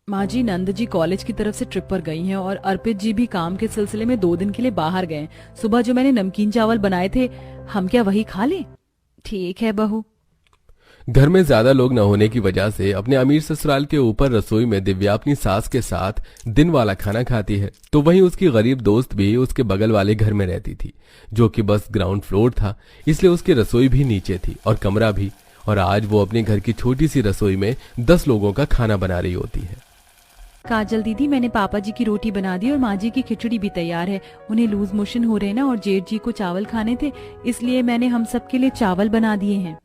माँ जी, नंद जी कॉलेज की तरफ से ट्रिप पर गई हैं और अर्पित जी भी काम के सिलसिले में 2 दिन के लिए बाहर गए। सुबह जो मैंने नमकीन चावल बनाए थे, हम क्या वही खा लें? ठीक है बहू। घर में ज्यादा लोग न होने की वजह से अपने अमीर ससुराल के ऊपर रसोई में दिव्या अपनी सास के साथ दिन वाला खाना खाती है, तो वहीं उसकी गरीब दोस्त भी उसके बगल वाले घर में रहती थी, जो कि बस ग्राउंड फ्लोर था, इसलिए उसकी रसोई भी नीचे थी और कमरा भी। और आज वो अपने घर की छोटी सी रसोई में 10 लोगों का खाना बना रही होती है। काजल दीदी, मैंने पापा जी की रोटी बना दी और माँ जी की खिचड़ी भी तैयार है। उन्हें लूज मोशन हो रहे हैं ना, और जेठ जी को चावल खाने थे, इसलिए मैंने हम सब के लिए चावल बना दिए हैं।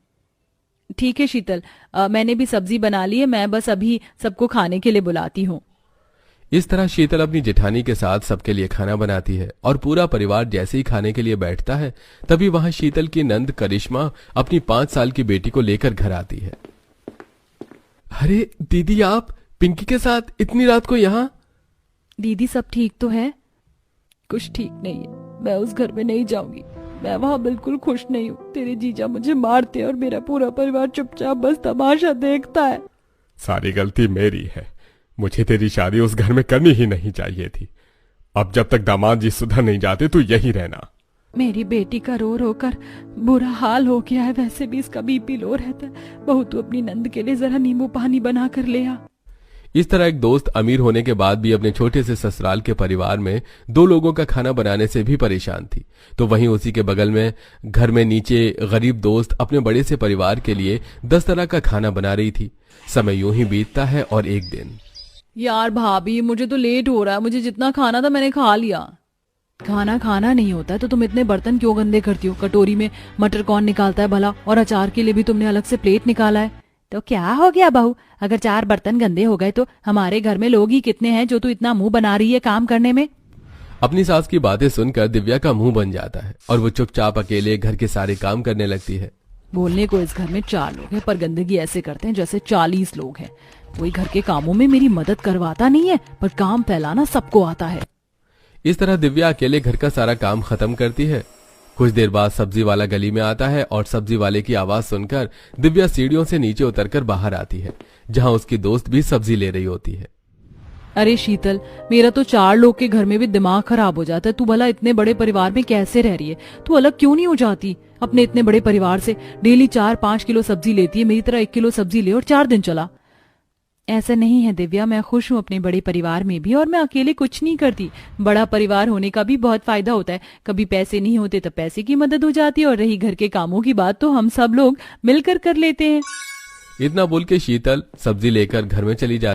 ठीक है शीतल, मैंने भी सब्जी बना ली है, मैं बस अभी सबको खाने के लिए बुलाती हूँ। इस तरह शीतल अपनी जेठानी के साथ सबके लिए खाना बनाती है और पूरा परिवार जैसे ही खाने के लिए बैठता है, तभी वहां शीतल की नंद करिश्मा अपनी 5 साल की बेटी को लेकर घर आती है। अरे दीदी, आप पिंकी के साथ इतनी रात को यहाँ? दीदी, सब ठीक तो है? कुछ ठीक नहीं है, मैं उस घर में नहीं जाऊंगी। मैं वहाँ बिल्कुल खुश नहीं हूँ। तेरे जीजा मुझे मारते हैं और मेरा पूरा परिवार चुपचाप बस तमाशा देखता है। सारी गलती मेरी है। मुझे तेरी शादी उस घर में करनी ही नहीं चाहिए थी। अब जब तक दामाद जी सुधर नहीं जाते तू यहीं रहना। मेरी बेटी का रो रो कर बुरा हाल हो गया है, वैसे भी इसका बीपी लो रहता है। बहू, तू अपनी नंद के लिए जरा नींबू पानी बना कर ले आ। इस तरह एक दोस्त अमीर होने के बाद भी अपने छोटे से ससुराल के परिवार में 2 लोगों का खाना बनाने से भी परेशान थी, तो वहीं उसी के बगल में घर में नीचे गरीब दोस्त अपने बड़े से परिवार के लिए 10 तरह का खाना बना रही थी। समय यूं ही बीतता है और एक दिन। यार भाभी, मुझे तो लेट हो रहा है, मुझे जितना खाना था मैंने खा लिया। खाना खाना नहीं होता तो तुम इतने बर्तन क्यों गंदे करती हो? कटोरी में मटर कौन निकालता है भला? और अचार के लिए भी तुमने अलग से प्लेट निकाला है। तो क्या हो गया बहू, अगर 4 बर्तन गंदे हो गए तो हमारे घर में लोग ही कितने हैं जो तू इतना मुंह बना रही है काम करने में? अपनी सास की बातें सुनकर दिव्या का मुंह बन जाता है और वो चुपचाप अकेले घर के सारे काम करने लगती है। बोलने को इस घर में 4 लोग हैं, पर गंदगी ऐसे करते हैं जैसे 40 लोग हैं। कोई घर के कामों में मेरी मदद करवाता नहीं है, पर काम फैलाना सबको आता है। इस तरह दिव्या अकेले घर का सारा काम खत्म करती है। कुछ देर बाद सब्जी वाला गली में आता है और सब्जी वाले की आवाज सुनकर दिव्या सीढ़ियों से नीचे उतरकर बाहर आती है, जहां उसकी दोस्त भी सब्जी ले रही होती है। अरे शीतल, मेरा तो 4 लोग के घर में भी दिमाग खराब हो जाता है। तू भला इतने बड़े परिवार में कैसे रह रही है? तू अलग क्यों नहीं हो जाती अपने इतने बड़े परिवार से? डेली 4-5 किलो सब्जी लेती है, मेरी तरह 1 किलो सब्जी ले और 4 दिन चला। ऐसा नहीं है दिव्या, मैं खुश हूँ अपने बड़े परिवार में भी, और मैं अकेले कुछ नहीं करती। बड़ा परिवार होने का भी बहुत फायदा होता है। कभी पैसे नहीं होते तो पैसे की मदद हो जाती है, और रही घर के कामों की बात तो हम सब लोग मिलकर कर लेते हैं। इतना बोल के शीतल सब्जी लेकर घर में चली जाती है।